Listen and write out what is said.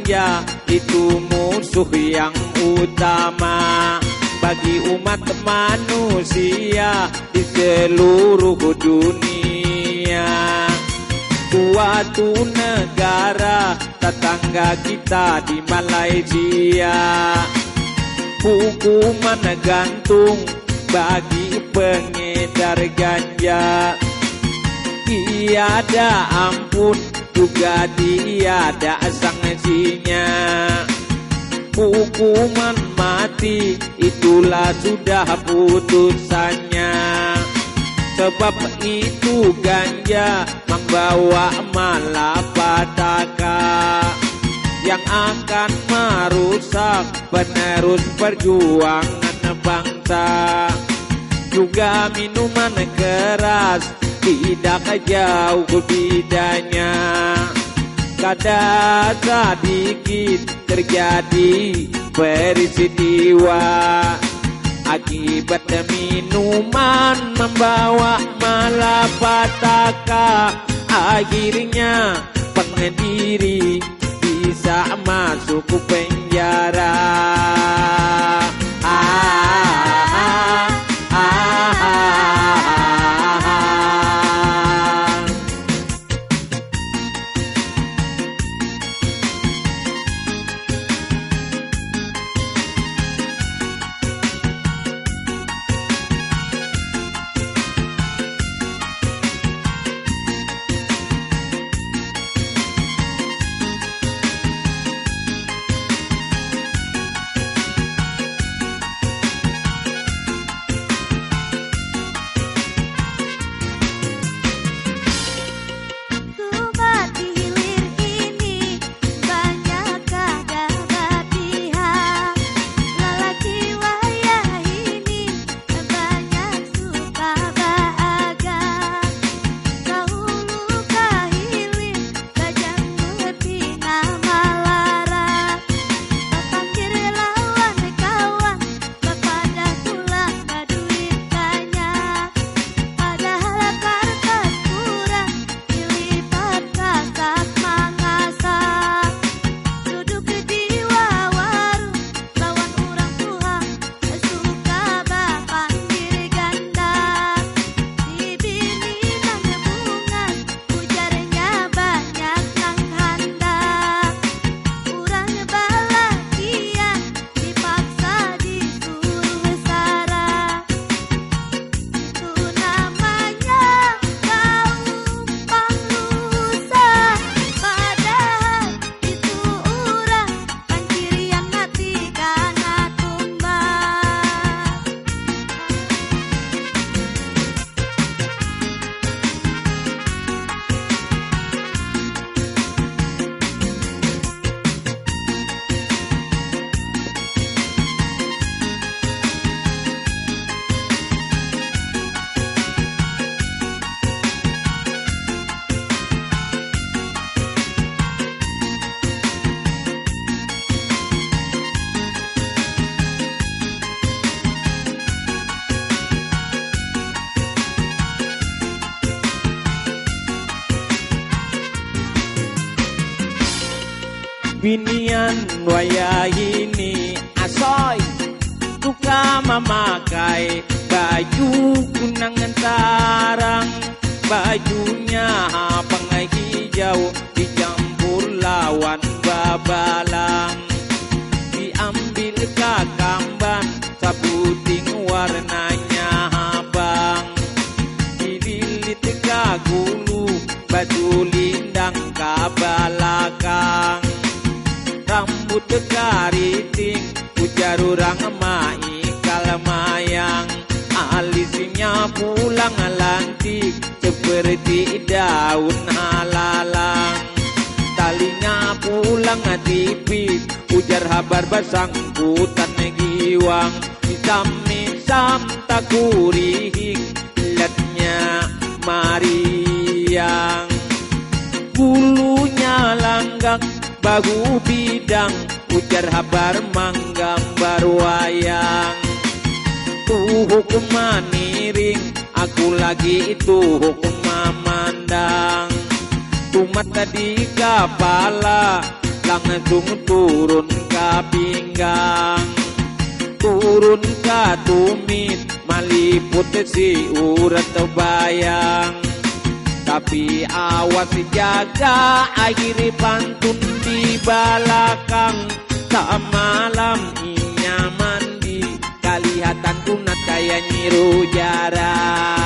ganja itu musuh yang utama bagi umat manusia di seluruh dunia. Suatu negara tetangga kita di Malaysia, hukuman gantung bagi pengedar ganja. Tiada ampun juga tiada sanksinya. Hukuman mati itulah sudah putusannya. Sebab itu ganja membawa malapetaka yang akan merusak penerus perjuangan bangsa. Juga minuman keras tidak jauh bedanya. Kadang sedikit terjadi peristiwa akibat minuman membawa malapetaka. Akhirnya pendiri bisa masuk penjara. Binian waya ini asoy suka memakai baju kunangan sarang, bajunya pengai hijau dicampur lawan babalang, diambil kakamban sabuting warnanya abang, dililit kagulu baju lindang kabalakang, rambut kariting ujar orang maikal mayang, alisnya pulang lantik seperti daun halalang, talinya pulang tipis ujar habar basangkutan giwang, misam-misam takurihing liatnya mariang, bulunya langgang bagu bidang ujar habar manggambar wayang, tuh hukum maniring aku lagi itu hukum memandang, tumat di kepala langsung turun ke pinggang, turun ke tumit, maliput si urat terbayang. Tapi awas jaga akhiri pantun di belakang, tak malam inya mandi, kelihatan kunat kayak nyiru jarang.